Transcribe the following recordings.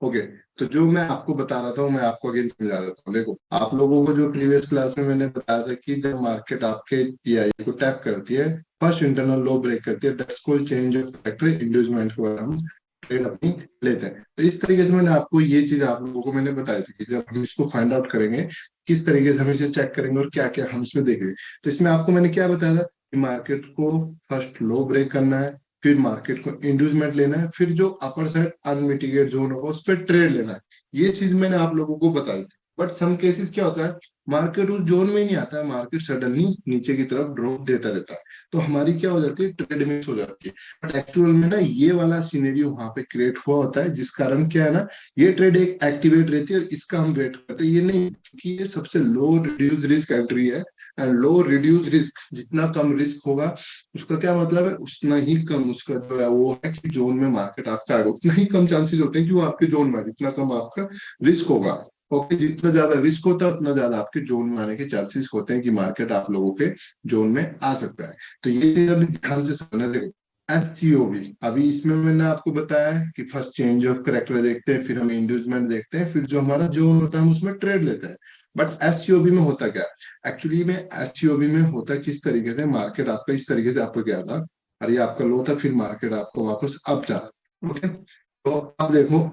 Okay. तो जो मैं आपको बता रहा था वो मैं आपको अगेन समझा देता हूँ। देखो, आप लोगों को जो प्रीवियस क्लास में मैंने बताया था कि जब मार्केट आपके पीआई को टैप करती है, फर्स्ट इंटरनल लो ब्रेक करती है, that's called change of factor inducement को हम ट्रेड अपनी लेते हैं। तो इस तरीके से मैंने आपको ये चीज आप लोगों को मैंने बताई थी कि जब हम इसको फाइंड आउट करेंगे किस तरीके से हम इसे चेक करेंगे और क्या क्या हम इसमें देखेंगे। तो इसमें आपको मैंने क्या बताया था कि मार्केट को फर्स्ट लो ब्रेक करना है, फिर मार्केट को इंड्यूसमेंट लेना है, फिर जो अपर साइड अनमिटिगेट जोन होगा उस पर ट्रेड लेना है। ये चीज मैंने आप लोगों को बताई थी। बट सम केसेस क्या होता है, मार्केट उस जोन में ही नहीं आता है, मार्केट सडनली नीचे की तरफ ड्रॉप देता रहता है, तो हमारी क्या हो जाती है, ट्रेड मिस हो जाती है। बट एक्चुअल में ना ये वाला सिनेरियो वहां पे क्रिएट हुआ होता है, जिस कारण क्या है ना, ये ट्रेड एक एक्टिवेट रहती है और इसका हम वेट करते हैं। ये नहीं, क्योंकि ये सबसे लो रिड्यूस रिस्क एंट्री है। एंड लो रिड्यूस रिस्क, जितना कम रिस्क होगा उसका क्या मतलब है, उतना ही कम उसका जो है वो है कि जोन में मार्केट आपका आएगा, उतना ही कम चांसेस होते हैं कि वो आपके जोन में आए, जितना कम आपका रिस्क होगा। ओके, जितना ज्यादा रिस्क होता है उतना ज्यादा आपके जोन में आने के चांसेस होते हैं कि मार्केट आप लोगों के जोन में आ सकता है। तो ये चीज अभी ध्यान से समझना। देखो, एचसीओबी, अभी इसमें मैंने आपको बताया है कि फर्स्ट चेंज ऑफ करेक्टर देखते हैं, फिर हम इंड्यूसमेंट देखते हैं, फिर जो हमारा जोन होता है हम उसमें ट्रेड लेते हैं। बट एचसीओबी में होता क्या, एक्चुअली में एचसीओबी में होता किस तरीके से, मार्केट आपका इस तरीके से आपको गया था और ये आपका लो था, फिर मार्केट आपको वापस अप जा रहा। ओके, तो अब देखो,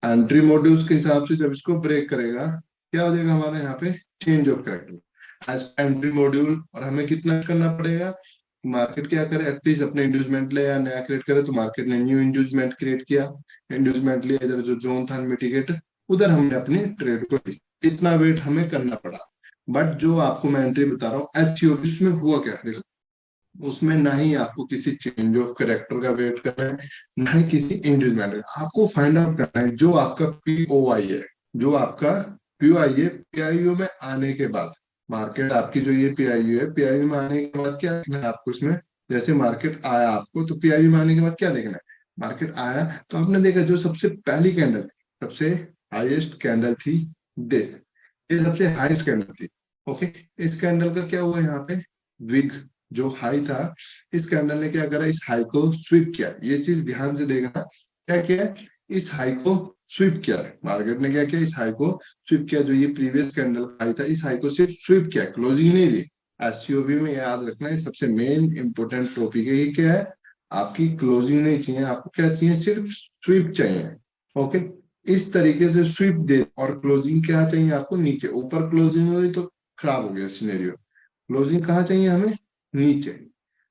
एंट्री मॉड्यूल्स के हिसाब से जब इसको ब्रेक करेगा क्या हो जाएगा हमारे यहाँ पे, change of character as entry module. और हमें कितना करना पड़ेगा, मार्केट क्या करे, एटलीस्ट अपने इंड्यूसमेंट ले या नया क्रिएट करे, तो मार्केट ने न्यू इंड्यूसमेंट क्रिएट किया, इंड्यूसमेंट लिया, इधर जो जोन था मिटिगेट, उधर हमने अपनी ट्रेड को ली, इतना वेट हमें करना पड़ा। बट जो आपको मैं एंट्री बता रहा हूँ एचसीओ, उसमें हुआ क्या, देखो, उसमें ना ही आपको किसी चेंज ऑफ कैरेक्टर का वेट करना है, ना ही किसी इंडिविजुअल, आपको फाइंड आउट करना है जो आपका पीओआई है, जो आपका पीओआई है। पीआईयू में आने के बाद मार्केट आपकी जो ये पीआईयू है, पीआईयू में आने के बाद क्या देखना है आपको इसमें, जैसे मार्केट आया आपको तो पीआईयू में आने के बाद क्या देखना है, मार्केट आया तो आपने देखा जो सबसे पहली कैंडल, सबसे हाईएस्ट कैंडल थी दिस, ये सबसे हाईएस्ट कैंडल थी। ओके, इस कैंडल का क्या हुआ यहाँ पे, विग जो हाई था, इस कैंडल ने क्या करा, इस हाई को स्वीप किया। ये चीज ध्यान से देखना, क्या किया, इस हाई को स्वीप किया, मार्केट ने क्या किया, इस हाई को स्वीप किया। जो ये प्रीवियस कैंडल हाई था, इस हाई को सिर्फ स्वीप किया, क्लोजिंग नहीं दी। एससीओबी में याद रखना है सबसे मेन इंपोर्टेंट टॉपिक है, ये क्या है, आपकी क्लोजिंग नहीं चाहिए, आपको क्या चाहिए, सिर्फ स्वीप चाहिए। ओके, इस तरीके से स्वीप दे, और क्लोजिंग क्या चाहिए आपको, नीचे, ऊपर क्लोजिंग हुई तो खराब हो गया सिनेरियो। क्लोजिंग कहाँ चाहिए हमें, नीचे,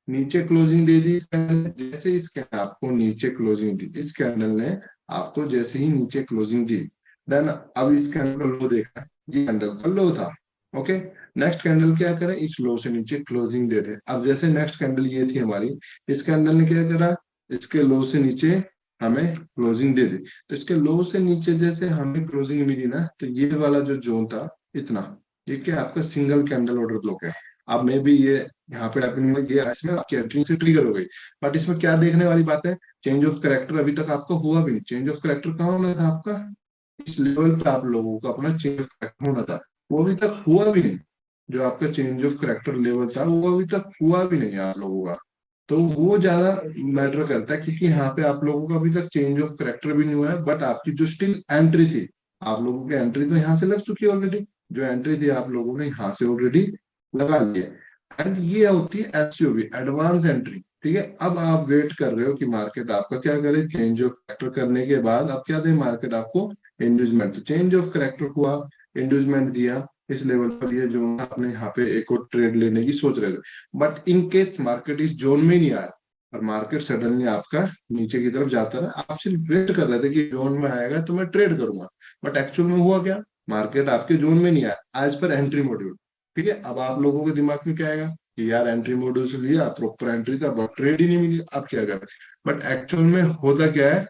नीचे क्लोजिंग दे दी इस कैंडल, जैसे इस कैंडल आपको नीचे क्लोजिंग दी, इस कैंडल ने आपको जैसे ही नीचे क्लोजिंग दी, देन अब इस कैंडल का लो देखा, ये कैंडल का लो था। ओके, नेक्स्ट कैंडल क्या करे, इस लो से नीचे क्लोजिंग दे दे। अब जैसे नेक्स्ट कैंडल ये थी हमारी, इस कैंडल ने क्या करा, इसके लो से नीचे हमें क्लोजिंग दे दी। तो इसके लो से नीचे जैसे हमें क्लोजिंग मिली ना, तो ये वाला जो जोन था इतना, ये क्या आपका सिंगल कैंडल ऑर्डर ब्लॉक है। अब मे भी ये यहाँ पे आपने ये इसमें आपकी एंट्री से ट्रिगर हो गई, बट इसमें क्या देखने वाली बात है, चेंज ऑफ करेक्टर अभी तक आपका हुआ भी नहीं। चेंज ऑफ करेक्टर कहाँ होना था आपका, इस लेवल पे आप लोगों को अपना चेंज ऑफ करेक्टर होना था, वो अभी तक हुआ भी नहीं। जो आपका चेंज ऑफ करेक्टर लेवल था वो अभी तक हुआ भी नहीं है आप लोगों का। तो वो ज्यादा मैटर करता है, क्योंकि यहाँ पे आप लोगों का अभी तक चेंज ऑफ करेक्टर भी नहीं हुआ है, बट आपकी जो स्टिल एंट्री थी, आप लोगों की एंट्री तो यहाँ से लग चुकी है ऑलरेडी, जो एंट्री थी आप लोगों ने यहाँ से ऑलरेडी लगा ली है। एंड ये होती है एसयूवी, एडवांस एंट्री। ठीक है, अब आप वेट कर रहे हो कि मार्केट आपका क्या करे, चेंज ऑफ करेक्टर करने के बाद अब क्या दे मार्केट आपको, इंड्यूसमेंट। तो चेंज ऑफ करेक्टर हुआ, इंड्यूसमेंट दिया, इस लेवल पर ये जो आपने यहाँ पे एक और ट्रेड लेने की सोच रहे थे, बट इन केस मार्केट इस जोन में नहीं आया और मार्केट सडनली आपका नीचे की तरफ जाता रहा, आप सिर्फ वेट कर रहे थे कि जोन में आएगा तो मैं ट्रेड करूंगा। बट एक्चुअल में हुआ क्या, मार्केट आपके जोन में नहीं आया एज पर एंट्री मॉड्यूल। ठीक है, अब आप लोगों के दिमाग में क्या आएगा कि यार एंट्री मॉड्यूल से लिया, प्रॉपर एंट्री था, बट ट्रेड ही नहीं मिली, आप क्या करें। बट एक्चुअल में होता क्या है,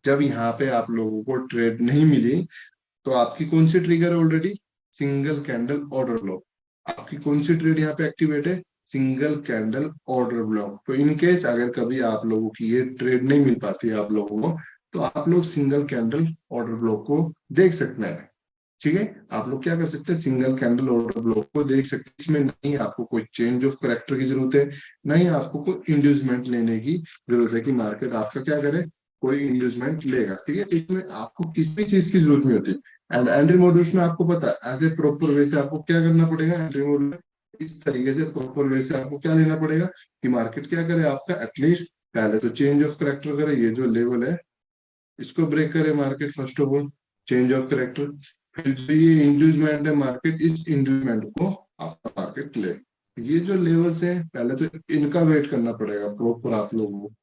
जब यहाँ पे आप लोगों को ट्रेड नहीं मिली तो आपकी कौन सी ट्रिगर है already, single candle order block. आपकी कौन सी ट्रेड यहाँ पे एक्टिवेट है, सिंगल कैंडल ऑर्डर ब्लॉक। तो इन केस अगर कभी आप लोगों की ये ट्रेड नहीं मिल पाती है आप लोगों को, तो आप लोग सिंगल कैंडल ऑर्डर ब्लॉक को देख सकते हैं। ठीक है, आप लोग क्या कर सकते हैं, सिंगल कैंडल ऑर्डर ब्लॉक को देख सकते हैं। इसमें नहीं आपको कोई चेंज ऑफ करेक्टर की जरूरत है, नहीं आपको कोई इंड्यूसमेंट लेने की जरूरत है कि मार्केट आपका क्या करे, कोई इंगेजमेंट लेगा, ठीक है। इसमें आपको किसी भी चीज की जरूरत नहीं होती। एंड एंट्री मॉड्यूल्स में आपको पता है एज ए प्रॉपर वे से आपको क्या करना पड़ेगा। एंट्री मॉड्यूल में इस तरीके से प्रॉपर वे से आपको क्या लेना पड़ेगा कि मार्केट क्या करे आपका, एटलीस्ट पहले तो चेंज ऑफ करेक्टर करे, ये जो लेवल है इसको ब्रेक करे market, first of all change of character. फिर जो ये इंड्यूसमेंट है मार्केट, इस इंड्यूसमेंट को आपका मार्केट ले, ये जो लेवल्स हैं पहले तो इनका वेट करना पड़ेगा प्रॉपर आप लोगों को।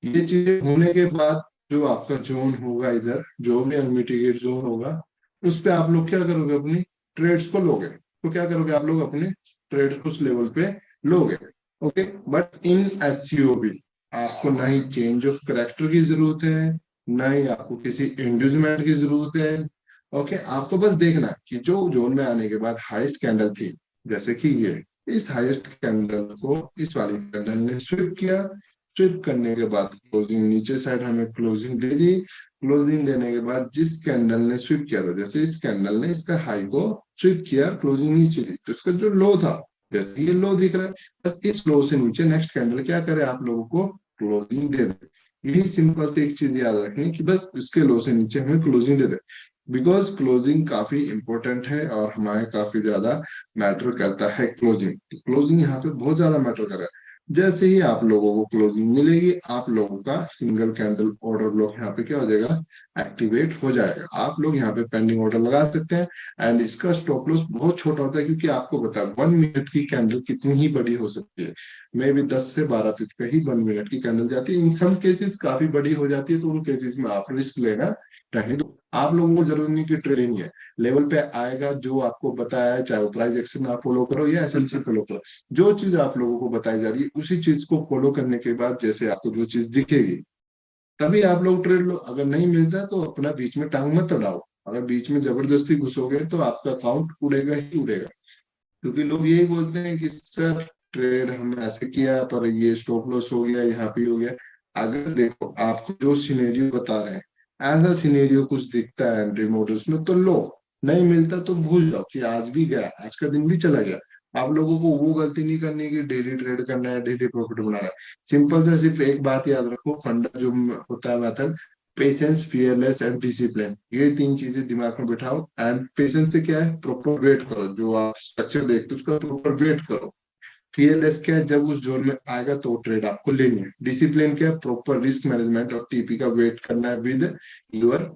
ये चीजें होने के बाद जो आपका जोन होगा, इधर जो भी अनमिटिगेट जोन होगा उस पे आप लोग क्या करोगे, अपनी ट्रेड्स को लोगे। तो क्या करोगे आप लोग, अपने ट्रेड्स उस लेवल पे लोगे। ओके, बट इन एचसीओ भी आपको ना ही चेंज ऑफ करेक्टर की जरूरत है, ना ही आपको किसी इंड्यूसमेंट की जरूरत है। ओके, आपको बस देखना है कि जो जोन में आने के बाद हाईएस्ट कैंडल थी, जैसे कि ये, इस हाईएस्ट कैंडल को इस वाली कैंडल ने स्विप किया। स्विप करने के बाद क्लोजिंग नीचे साइड हमें क्लोजिंग दे दी। क्लोजिंग देने के बाद जिस कैंडल ने स्विप किया था, जैसे इस कैंडल ने इसका हाई को स्विप किया, क्लोजिंग नीचे दी, तो इसका जो लो था, जैसे ये लो दिख रहा है, बस इस लो से नीचे नेक्स्ट कैंडल क्या करे, आप लोगों को क्लोजिंग दे दे। यही सिंपल से एक चीज याद रखें कि बस इसके लो से नीचे हमें closing they they. Because closing काफी इंपॉर्टेंट है और हमारे काफी ज्यादा मैटर करता है। क्लोजिंग क्लोजिंग यहाँ पे बहुत ज्यादा मैटर कर रहा है। जैसे ही आप लोगों को क्लोजिंग मिलेगी, आप लोगों का सिंगल कैंडल ऑर्डर ब्लॉक यहाँ पे क्या हो जाएगा, एक्टिवेट हो जाएगा। आप लोग यहाँ पे पेंडिंग ऑर्डर लगा सकते हैं। एंड इसका स्टॉप लॉस बहुत छोटा होता है, क्योंकि आपको पता है 1 मिनट की कैंडल कितनी ही बड़ी हो सकती है। मे भी 10 से 12 पिप पे ही 1 मिनट की कैंडल जाती है। इन सम केसेस काफी बड़ी हो जाती है, तो उन केसेस में आप रिस्क लेना नहीं। तो आप लोगों को जरूरी नहीं कि ट्रेडिंग है, लेवल पे आएगा जो आपको बताया है, चाहे वो प्राइस एक्शन आप फॉलो करो या एसएलसी फॉलो करो, जो चीज आप लोगों को बताई जा रही है उसी चीज को फॉलो करने के बाद जैसे आपको जो चीज दिखेगी तभी आप लोग ट्रेड लो। अगर नहीं मिलता तो अपना बीच में टांग मत अड़ाओ। अगर बीच में जबरदस्ती घुसोगे तो आपका अकाउंट उड़ेगा ही उड़ेगा। क्योंकि लोग यही बोलते हैं कि सर ट्रेड हमने ऐसे किया पर ये स्टॉप लॉस हो गया, यहाँ पे हो गया। अगर देखो आपको जो सिनेरियो बता रहे हैं, ऐसा सिनेरियो कुछ दिखता है एंट्री मॉडल्स में तो लो, नहीं मिलता तो भूल जाओ कि आज भी गया, आज का दिन भी चला गया। आप लोगों को वो गलती नहीं करनी है कि डेली ट्रेड करना है, डेली प्रॉफिट बनाना है। सिंपल से सिर्फ एक बात याद रखो, फंडा जो होता है method, patience, fearless and discipline, ये तीन चीजें दिमाग में बिठाओ। एंड पेशेंस से क्या है, प्रॉपर वेट करो, जो आप स्ट्रक्चर देखते हो उसका प्रॉपर वेट करो। फियरलेस क्या है, जब उस जोन में आएगा तो ट्रेड आपको लेनी है। डिसिप्लिन क्या है, प्रॉपर रिस्क मैनेजमेंट और टीपी का वेट करना है विद यूर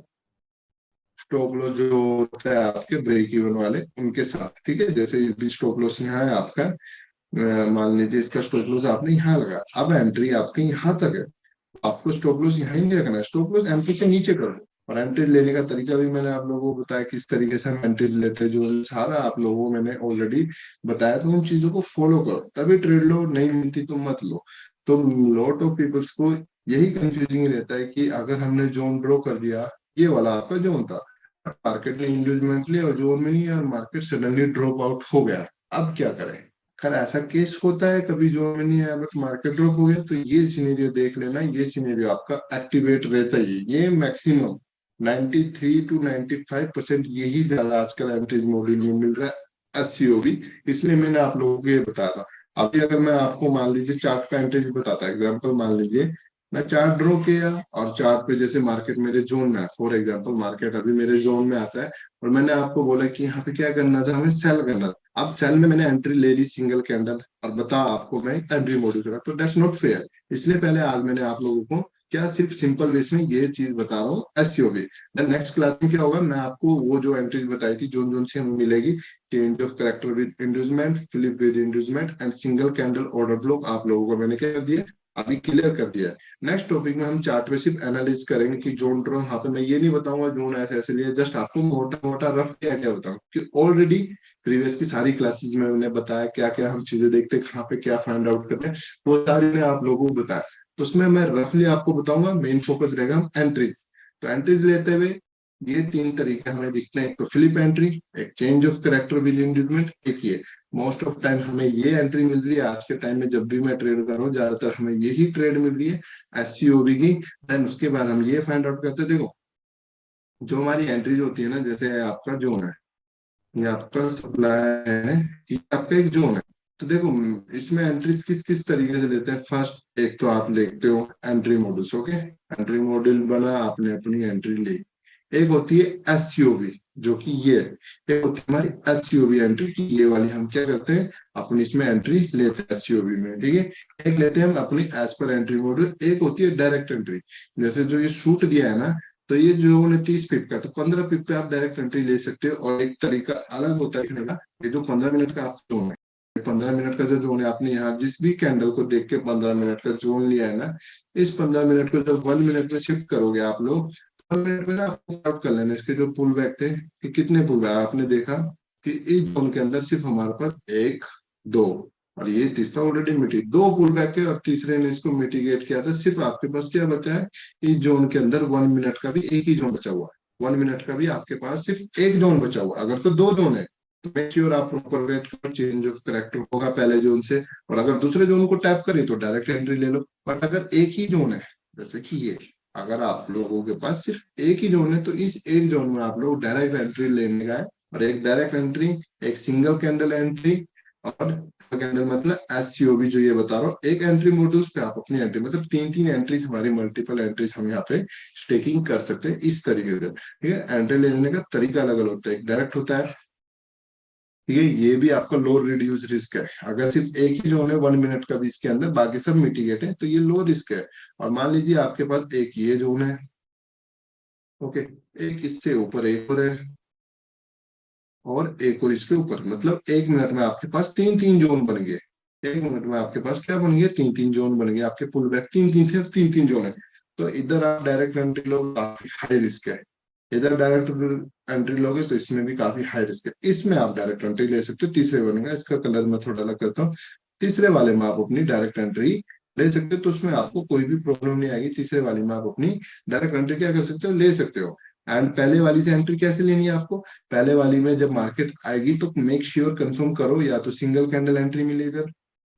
स्टॉप लॉस जो होता है आपके ब्रेक इवन वाले उनके साथ, ठीक है। जैसे भी स्टॉप लॉस यहाँ है आपका, मान लीजिए इसका स्टॉप लॉस आपने यहाँ लगा, अब एंट्री आपकी यहाँ तक है, आपको स्टॉप लॉस यहाँ ही नहीं रखना है, स्टॉप लॉस एंट्री से नीचे कर दो। और एंट्री लेने का तरीका भी मैंने आप लोगों को बताया, किस तरीके से हम एंट्री लेते हैं, जो सारा आप लोगों को मैंने ऑलरेडी बताया। तो उन चीजों को फॉलो करो तभी ट्रेड लो, नहीं मिलती तो मत लो। तो लॉट ऑफ पीपल्स को यही कंफ्यूजिंग रहता है कि अगर हमने जोन ड्रॉ कर दिया, ये वाला आपका जोन था, मार्केट ने इंड्यूसमेंट लिया और जोन में नहीं है और मार्केट सडनली ड्रॉप आउट हो गया, अब क्या करें। खैर ऐसा केस होता है, कभी जोन में नहीं आया बट मार्केट ड्रॉप हो गया, तो ये सिनेरियो देख लेना, ये सिनेरियो आपका एक्टिवेट रहता ही है। ये मैक्सिमम 93 टू 95% यही ज्यादा आजकल एंट्रीज मॉडल में मिल रहा है एससीओ भी। इसलिए मैंने आप लोगों को ये बताया था। अभी अगर मैं आपको मान लीजिए चार्ट का एंट्रीज बताता, एग्जाम्पल मान लीजिए मैं चार्ट ड्रॉ किया और चार्ट पे जैसे मार्केट मेरे जोन में है, फॉर एग्जांपल मार्केट अभी मेरे जोन में आता है और मैंने आपको बोला कि यहाँ पे क्या करना था, हमें सेल करना था। अब सेल में मैंने एंट्री ले ली सिंगल कैंडल और बता आपको मैं एंट्री मॉड्यूल करा, तो दैट्स नॉट फेयर। इसलिए पहले आज मैंने आप लोगों को क्या सिर्फ सिंपल वेस में ये चीज बता रहा हूँ एससीओ भी। देन नेक्स्ट क्लास में क्या होगा, मैं आपको वो जो एंट्रीज बताई थी जोन जोन से हमें मिलेगी, change of character with inducement, flip with inducement and single candle order block, आप लोगों को मैंने क्या कर दिया, अभी क्लियर कर दिया है। नेक्स्ट टॉपिक में हम चार्ट पे सिर्फ एनालिस करेंगे कि जोन ड्रॉ, यहाँ पे मैं ये नहीं बताऊंगा जोन ऐसे ऐसे लिया, जस्ट आपको मोटा मोटा रफ आइडिया बताऊं कि ऑलरेडी प्रीवियस की सारी क्लासेस में मैंने बताया क्या क्या हम चीजें देखते हैं, कहाँ पे क्या फाइंड आउट करते हैं, वो सारी ने आप लोगों को बताया। तो उसमें मैं रफली आपको बताऊंगा, मेन फोकस रहेगा हम एंट्रीज। तो एंट्रीज लेते हुए ये तीन तरीके हमें दिखते हैं, एक तो फ्लिप एंट्री, एक change of character with inducement, एक ये। मोस्ट ऑफ टाइम हमें ये एंट्री मिल रही है आज के टाइम में, जब भी मैं ट्रेड कर रहा हूँ ज्यादातर हमें यही ट्रेड मिल रही है एससीओबी की। देन उसके बाद हम ये फाइंड आउट करते हैं, देखो जो हमारी एंट्रीज होती है ना, जैसे आपका जोन है, ये आपका सप्लाई है, ये आपका एक जोन है। तो देखो इसमें एंट्रीज किस किस तरीके से लेते हैं। फर्स्ट एक तो आप देखते हो entry modules. Okay, entry module बना, आपने अपनी एंट्री ली। एक होती है एसयूवी, जो कि ये है। एक होती है हमारी एसयूवी एंट्री की, ये वाली हम क्या करते हैं, अपनी इसमें एंट्री लेते हैं एसयूवी में। ठीक है, एक लेते हैं हम अपनी एज पर एंट्री मॉड्यूल। एक होती है डायरेक्ट एंट्री, जैसे जो ये शूट दिया है ना, तो ये जो उन्हें 30 पिप का, तो 15 पिप पे आप डायरेक्ट एंट्री ले सकते हो। और एक तरीका अलग होता है लिखने का, ये जो 15 मिनट का आप जोन है, 15 मिनट का जो जोन है, आपने यहाँ जिस भी कैंडल को देख के 15 मिनट का जोन लिया है ना, इस 15 मिनट को जब 1 मिनट में शिफ्ट करोगे आप लोग, 1 मिनट में ना आपको आउट कर लेना इसके जो पुल बैक थे, कि कितने पुल बैक आपने देखा कि इस जोन के अंदर सिर्फ हमारे पास एक, दो, और ये तीसरा ऑलरेडी मिटी, दो पुल बैक है, और तीसरे ने इसको मिटिगेट किया था। सिर्फ आपके पास क्या बचा है, इस जोन के अंदर 1 मिनट का भी एक ही जोन बचा हुआ है। 1 मिनट का भी आपके पास सिर्फ एक जोन बचा हुआ है। अगर तो दो जोन है तो मेक श्योर आप प्रॉपर वेट करो, चेंज ऑफ करेक्टर होगा पहले जोन से। और अगर दूसरे जोन को टैप करें तो डायरेक्ट एंट्री ले लो। बट अगर एक ही जोन है, जैसे कि ये, अगर आप लोगों के पास सिर्फ एक ही जोन है, तो इस एक जोन में आप लोग डायरेक्ट एंट्री लेने का है। और एक डायरेक्ट एंट्री, एक सिंगल कैंडल एंट्री, और कैंडल मतलब एससीओबी जो ये बता रहा हूँ, एक एंट्री मॉड्यूल्स पे आप अपनी एंट्री, मतलब तीन तीन एंट्रीज, हमारी मल्टीपल एंट्रीज हम यहाँ पे स्टेकिंग कर सकते हैं इस तरीके से। ठीक है, एंट्री लेने का तरीका अलग अलग होता है, एक डायरेक्ट होता है। ठीक है, ये भी आपका लो रिड्यूस रिस्क है। अगर सिर्फ एक ही जोन है 1 मिनट का भी इसके अंदर, बाकी सब मिटिगेट है, तो ये लो रिस्क है। और मान लीजिए आपके पास एक ये जोन है, ओके, एक इससे ऊपर एक और है, और एक और इसके ऊपर, मतलब 1 मिनट में आपके पास तीन तीन जोन बन गए। 1 मिनट में आपके पास क्या बन गए, तीन तीन जोन बन गए। आपके पुल बैक तीन तीन थे, तीन तीन जोन है। तो इधर आप डायरेक्ट एंट्री लोगे, काफी हाई रिस्क है। इधर डायरेक्ट एंट्री लोगे तो इसमें भी काफी हाई रिस्क है। इसमें आप डायरेक्ट एंट्री ले सकते हो, तीसरे बनेगा, इसका कलर मैं थोड़ा अलग करता हूँ। तीसरे वाले में आप अपनी डायरेक्ट एंट्री ले सकते हो, तो उसमें आपको कोई भी प्रॉब्लम नहीं आएगी। तीसरे वाले में आप अपनी डायरेक्ट एंट्री क्या कर सकते हो, ले सकते हो। एंड पहले वाली से एंट्री कैसे लेनी है आपको, पहले वाली में जब मार्केट आएगी तो मेक श्योर कंफर्म करो, या तो सिंगल कैंडल एंट्री मिले इधर,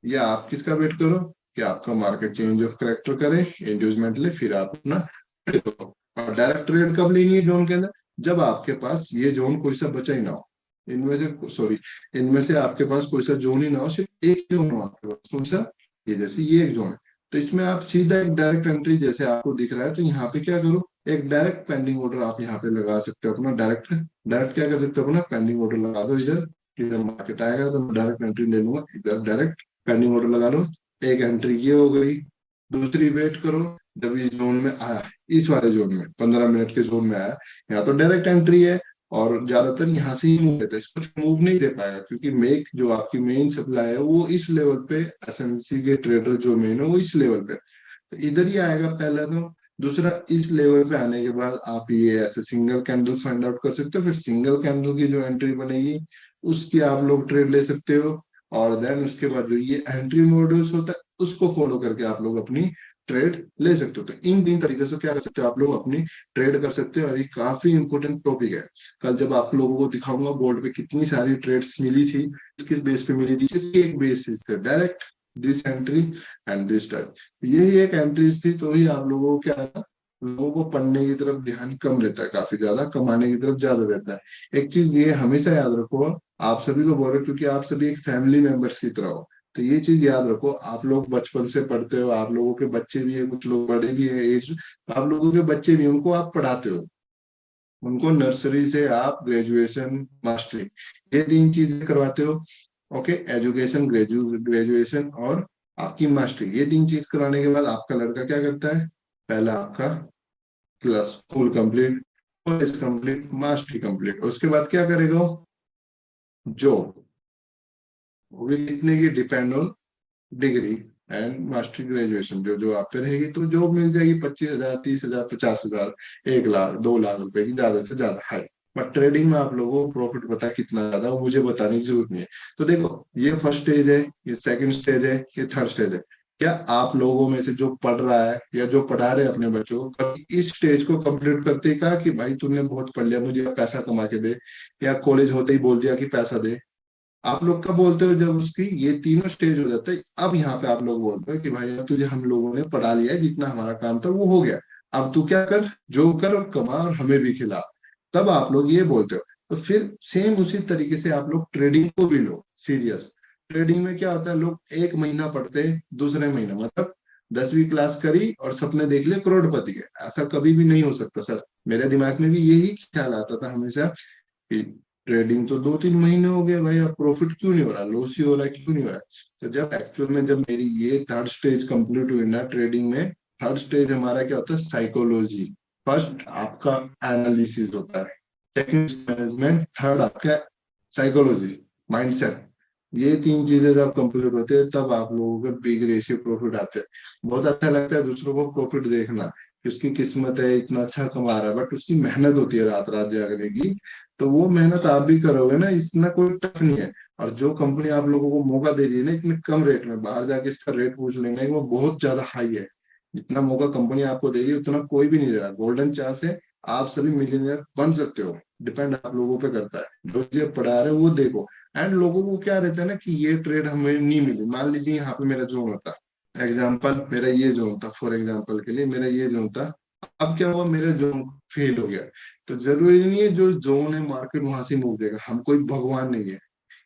या आप किसका वेट करो कि आपका मार्केट चेंज ऑफ करेक्टर करे, इंड्यूसमेंट ले, फिर आप अपना ट्रेड करो। और डायरेक्ट ट्रेड कब लेनी है जोन के अंदर, जब आपके पास ये जोन कोई सा बचा ही ना हो, इनमें से सॉरी, इनमें से आपके पास कोई सा जोन ही ना हो, सिर्फ एक जोन हो आपके पास। कौन सा, ये जैसे ये एक जोन है, तो इसमें आप सीधा एक डायरेक्ट एंट्री जैसे आपको दिख रहा है, तो यहाँ पे क्या करो, एक डायरेक्ट पेंडिंग ऑर्डर आप यहाँ पे लगा सकते हो अपना। डायरेक्ट डायरेक्ट क्या कर सकते हो, अपना पेंडिंग ऑर्डर लगा दो इधर, कि जब मार्केट आएगा तो मैं डायरेक्ट एंट्री ले लूंगा। इधर डायरेक्ट पेंडिंग ऑर्डर लगा लो, एक एंट्री ये हो गई। दूसरी वेट करो, जब इस जोन में आया, इस वाले जोन में 15 मिनट के जोन में आया, यहाँ तो डायरेक्ट एंट्री है, और ज्यादातर यहाँ से ही मूव लेता है, कुछ मूव नहीं दे पाएगा, क्योंकि मेक जो आपकी मेन सप्लाई है वो इस लेवल पे, एसएमसी के ट्रेडर जो मेन है वो इस लेवल पे, तो इधर ही आएगा पहला। तो दूसरा, इस लेवल पे आने के बाद आप ये ऐसे सिंगल कैंडल फाइंड आउट कर सकते हो, फिर सिंगल कैंडल की जो एंट्री बनेगी उसकी आप लोग ट्रेड ले सकते हो। और देन उसके बाद जो ये एंट्री मॉड्यूल्स होता है उसको फॉलो करके आप लोग अपनी ट्रेड ले सकते हो। तो इन तीन तरीके से क्या कर सकते हो, आप लोग अपनी ट्रेड कर सकते हो। और ये काफी इंपॉर्टेंट टॉपिक है, कल जब आप लोगों को दिखाऊंगा बोर्ड पे कितनी सारी ट्रेड्स मिली थी, किस बेस पे मिली थी, सिर्फ एक बेसिस थे, direct this entry and this type, यही एक एंट्रीज थी। तो ही आप लोगों को क्या है ना, लोगों को पढ़ने की तरफ ध्यान कम रहता है, काफी ज्यादा कमाने की तरफ ज्यादा रहता है। एक चीज ये हमेशा याद रखो, आप सभी को बोल रहे हो, क्योंकि आप सभी एक फैमिली मेंबर्स की तरह हो, तो ये चीज याद रखो। आप लोग बचपन से पढ़ते हो, आप लोगों के बच्चे भी है, कुछ लोग बड़े भी है एज, आप लोगों के बच्चे भी, उनको आप पढ़ाते हो, उनको नर्सरी से आप ग्रेजुएशन मास्टरी, ये तीन चीजें करवाते हो। ओके, एजुकेशन, ग्रेजुएशन और आपकी मास्टरी, ये तीन चीज कराने के बाद आपका लड़का क्या करता है, पहला आपका class school complete, college complete, mastery complete, उसके बाद क्या करेगा, जॉब। वो भी कितने की, depend on degree and master graduation, जो जो आप पे रहेगी तो जॉब मिल जाएगी 25,000, 30,000, 50,000, 1 लाख, 2 लाख रुपए की, ज्यादा से ज्यादा हाई। बट ट्रेडिंग में आप लोगों को प्रॉफिट पता है कितना ज्यादा, वो मुझे बताने की जरूरत नहीं है। तो देखो, ये फर्स्ट स्टेज है, ये सेकंड स्टेज है, ये थर्ड स्टेज है। क्या आप लोगों में से जो पढ़ रहा है या जो पढ़ा रहे हैं अपने बच्चों को, कभी इस स्टेज को कंप्लीट करते ही कहा कि भाई तूने बहुत पढ़ लिया, मुझे पैसा कमा के दे, या कॉलेज होते ही बोल दिया कि पैसा दे। आप लोग कब बोलते हो, जब उसकी ये तीनों स्टेज हो जाता है, अब यहाँ पे आप लोग बोलते हो कि भाई अब तुझे हम लोगों ने पढ़ा लिया है, जितना हमारा काम था वो हो गया, अब तू क्या कर, जो कर और कमा और हमें भी खिला। तब आप लोग ये बोलते हो। तो फिर सेम उसी तरीके से आप लोग ट्रेडिंग को भी लो सीरियस। ट्रेडिंग में क्या होता है, लोग एक महीना पढ़ते हैं, दूसरे महीना मतलब 10वीं क्लास करी और सपने देख लिए करोड़पति के। ऐसा कभी भी नहीं हो सकता सर। मेरे दिमाग में भी यही ख्याल आता था हमेशा कि ट्रेडिंग तो 2-3 महीने हो गए भाई, अब प्रॉफिट क्यों नहीं हो रहा, लॉस ही हो रहा है, क्यों नहीं हो रहा है। तो जब एक्चुअल में जब मेरी ये थर्ड स्टेज कंप्लीट हुई ना ट्रेडिंग में, थर्ड स्टेज हमारा क्या होता है, साइकोलॉजी। फर्स्ट आपका एनालिसिस होता है, सेकंड मैनेजमेंट, थर्ड आपका साइकोलॉजी, माइंडसेट। ये तीन चीजें जब कंप्लीट होते हैं तब आप लोगों के बिग रेशियो प्रॉफिट आते हैं। बहुत अच्छा लगता है दूसरों को प्रॉफिट देखना कि उसकी किस्मत है, इतना अच्छा कमा रहा है, बट उसकी मेहनत होती है रात रात जागने की। तो वो मेहनत आप भी करोगे ना, इतना कोई टफ नहीं है। और जो कंपनी आप लोगों को मौका दे रही है ना इतने कम रेट में, बाहर जाके इसका रेट पूछ लेंगे वो बहुत ज्यादा हाई है। जितना मौका कंपनी आपको दे रही है उतना कोई भी नहीं दे रहा। गोल्डन चांस है, आप सभी मिलीनियर बन सकते हो। डिपेंड आप लोगों पे करता है, जो चीजें पढ़ा रहे हो वो देखो। एंड लोगों को क्या रहता है ना कि ये ट्रेड हमें नहीं मिली, मान लीजिए यहाँ पे मेरा जोन होता, एग्जाम्पल मेरा ये जोन था, फॉर एग्जाम्पल के लिए मेरा ये जोन था। अब क्या हुआ, मेरा जोन फेल हो गया। तो जरूरी नहीं है जो जोन है मार्केट वहां से मूव देगा, हम कोई भगवान नहीं है।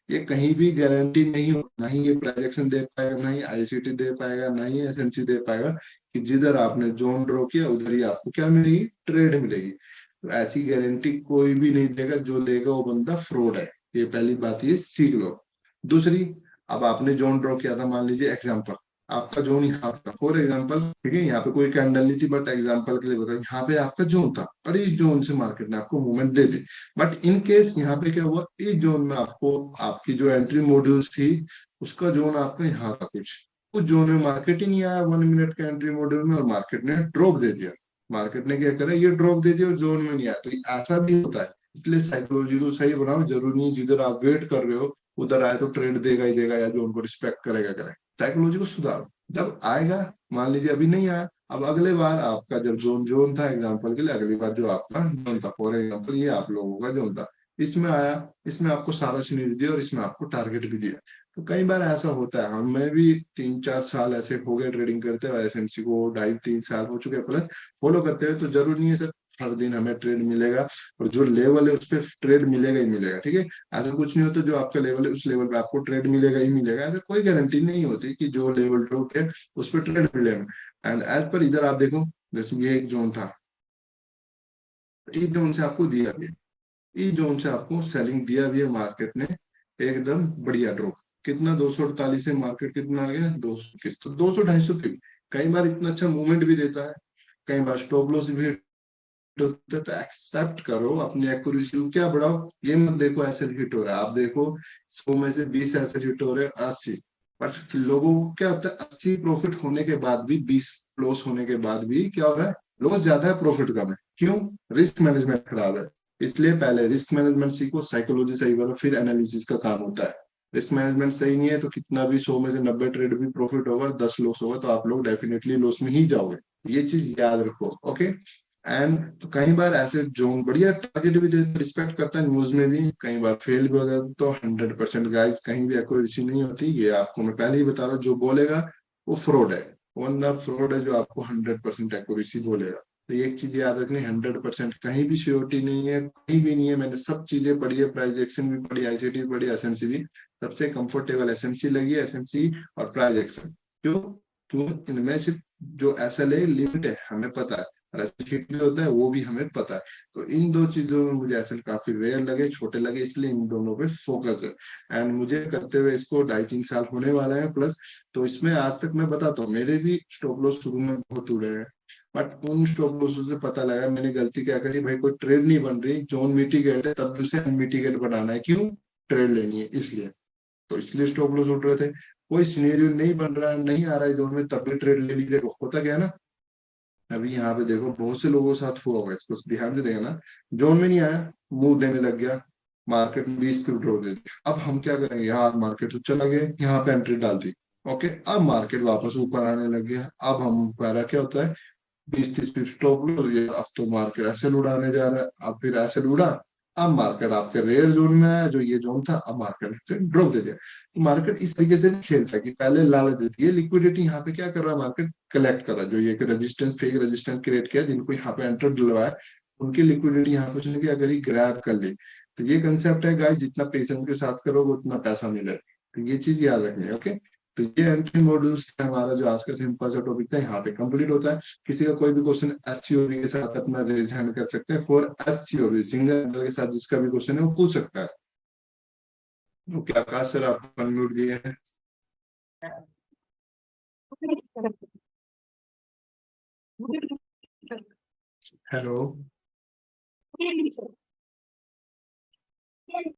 ये कहीं भी गारंटी नहीं हो, ना ही ये प्रोजेक्शन दे पाएगा, ना ही आईसीटी दे पाएगा, ना ही एसएमसी दे पाएगा कि जिधर आपने जोन ड्रॉ किया उधर ही आपको क्या मिलेगी, ट्रेड मिलेगी। तो ऐसी गारंटी कोई भी नहीं देगा, जो देगा वो बंदा फ्रॉड है। ये पहली बात, ये सीख लो। दूसरी, अब आपने जोन ड्रॉ किया था, मान लीजिए एग्जाम्पल आपका जोन यहाँ था फॉर एग्जाम्पल, ठीक है, यहाँ पे कोई कैंडल नहीं थी, बट एग्जाम्पल के लिए बता, यहाँ पे आपका जोन था और इस जोन से मार्केट ने आपको movement they the. But in case यहाँ पे क्या हुआ, इस जोन में आपको आपकी जो एंट्री मॉड्यूल्स थी उसका जोन आपका यहाँ था कुछ, उस जोन में मार्केट ही नहीं आया 1 मिनट का एंट्री मॉड्यूल में, और मार्केट ने ड्रॉप दे दिया। मार्केट ने क्या करा, ये ड्रॉप दे दिया और जोन में नहीं आया। तो ऐसा भी होता है, इसलिए साइकोलॉजी को सही बनाओ। जरूरी नहीं जिधर आप वेट कर रहे हो उधर आए तो ट्रेड देगा ही देगा, या जो उनको रिस्पेक्ट करेगा करे। साइकोलॉजी को सुधारो, जब आएगा, मान लीजिए अभी नहीं आया, अब अगले बार आपका जब जोन जोन था एग्जांपल के लिए, अगली बार जो आपका जोन था फॉर एग्जांपल ये आप लोगों का जोन था, इसमें आया, इसमें आपको सारा सीरीज दिया और इसमें आपको टारगेट भी दिया। तो कई बार ऐसा होता है, हमें भी 3-4 साल ऐसे हो गए ट्रेडिंग करते हुए, एसएमसी को 2.5-3 साल हो चुके हैं प्लस फॉलो करते हुए। तो जरूरी नहीं है सर हर दिन हमें ट्रेड मिलेगा, और जो लेवल है उस पर ट्रेड मिलेगा ही मिलेगा, ठीक है। ऐसा कुछ नहीं होता, जो आपका लेवल है उस लेवल पे आपको ट्रेड मिलेगा ही मिलेगा, ऐसा कोई गारंटी नहीं होती कि जो लेवल ड्रॉप है उस पर ट्रेड मिलेगा। एंड एज पर इधर आप देखो, जैसे ये एक जोन था, इस जोन से आपको दिया गया, इस जोन से आपको सेलिंग दिया भी है मार्केट ने, एकदम बढ़िया ड्रॉप। कितना, 248 से मार्केट कितना आ गया, 200 तो 200-250 पे। कई बार इतना अच्छा मूवमेंट भी देता है, कई बार स्टॉप लॉस भी होता है। तो एक्सेप्ट करो, अपनी एक्यूरेसी को क्या बढ़ाओ, ये मत देखो ऐसे हिट हो रहा है, आप देखो 100 में से 20 ऐसे हिट हो रहे हैं, 80। बट लोगों को क्या होता है, 80 प्रॉफिट होने के बाद भी, 20 लॉस होने के बाद भी क्या हो रहा है, लॉस ज्यादा है प्रॉफिट कम है, क्यों, रिस्क मैनेजमेंट खराब है। इसलिए पहले रिस्क मैनेजमेंट सीखो, साइकोलॉजी सही करो, फिर एनालिसिस का काम होता है। रिस्क मैनेजमेंट सही नहीं है तो कितना भी 100 में से 90 ट्रेड भी प्रॉफिट होगा, 10 लॉस होगा, तो आप लोग डेफिनेटली लॉस में ही जाओगे। ये चीज याद रखो, ओके। एंड तो कई बार ऐसे जोन बढ़िया टारगेट भी देते, रिस्पेक्ट करता है, न्यूज में भी कई बार फेल भी हो जाता है। तो 100% गाइस कहीं भी एक्यूरेसी नहीं होती, ये आपको मैं पहले ही बता रहा हूँ, जो बोलेगा वो फ्रॉड है। बंदा फ्रॉड है जो आपको 100% एक्यूरेसी बोलेगा। तो एक चीज याद रखनी, 100% कहीं भी श्योरिटी नहीं है, कहीं भी नहीं है। मैंने सब चीजें पढ़ी है, प्राइस एक्शन भी पढ़ी, आईसीटी भी पढ़ी, एसएमसी भी। सबसे कंफर्टेबल एसएमसी लगी है, एसएमसी और प्राइस एक्शन। क्यों, क्यों, इनमें सिर्फ जो एसएल है लिमिट है हमें पता है, हिट भी होता है वो भी हमें पता है। तो इन दो चीजों में मुझे ऐसे काफी रेयर लगे, छोटे लगे, इसलिए इन दोनों पे फोकस है। एंड मुझे करते हुए इसको 2.5-3 साल होने वाला है प्लस। तो इसमें आज तक मैं बताता हूँ, मेरे भी स्टॉप लॉस शुरू में बहुत उड़े हैं, बट उन स्टॉप लॉस से पता लगा मैंने गलती क्या करी, भाई कोई ट्रेड नहीं बन रही, जोन मिटिगेट है तब भी उसे अनमिटिगेट बनाना है, क्यों, ट्रेड लेनी है इसलिए। तो इसलिए स्टॉप लॉस उठ रहे थे। कोई सिनेरियो नहीं बन रहा है, नहीं आ रहा है जोन में, तब भी ट्रेड ले ली। देखो होता क्या है ना, अभी यहाँ पे देखो बहुत से लोगों के साथ हुआ होगा, इसको ध्यान से देखा ना, जोन में नहीं आया, मुंह देने लग गया, मार्केट में 20 पिप दे दिया। अब हम क्या करेंगे, यार मार्केट तो चला गया, यहाँ पे एंट्री डाल दी, ओके। अब मार्केट वापस ऊपर आने लग गया, अब हम पैरा क्या होता है, 20-30 पिप स्टॉप लो ये, अब तो मार्केट ऐसे उड़ाने जा रहा है, अब फिर ऐसे उड़ा। अब मार्केट आपके रेयर जोन में है, जो ये जोन था, अब मार्केट फिर ड्रॉप दे दिया। तो मार्केट इस तरीके से भी खेलता है कि पहले लालच देती है, लिक्विडिटी यहाँ पे क्या कर रहा है, मार्केट कलेक्ट कर रहा है, जो ये रेजिस्टेंस, फेक रेजिस्टेंस क्रिएट किया, जिनको यहाँ पे एंटर डलवाया, उनकी लिक्विडिटी यहाँ पे चलेगी, अगर ही ग्रैब कर ली। तो ये कंसेप्ट है गाइस, जितना पेशेंस के साथ करोगे उतना पैसा मिलेगा। तो ये चीज याद रखनी है। ओके, तो ये एंट्री मॉड्यूल्स हमारा जो आज का सिंपल सा टॉपिक था यहाँ पे कंप्लीट होता है। किसी का कोई भी क्वेश्चन एससीओबी के साथ अपना रेज हैंड कर सकते हैं, फॉर एससीओबी सिंगल के साथ जिसका भी क्वेश्चन है वो पूछ सकता है। ओके आकाश सर आप अनम्यूट दिए हैं। हेलो।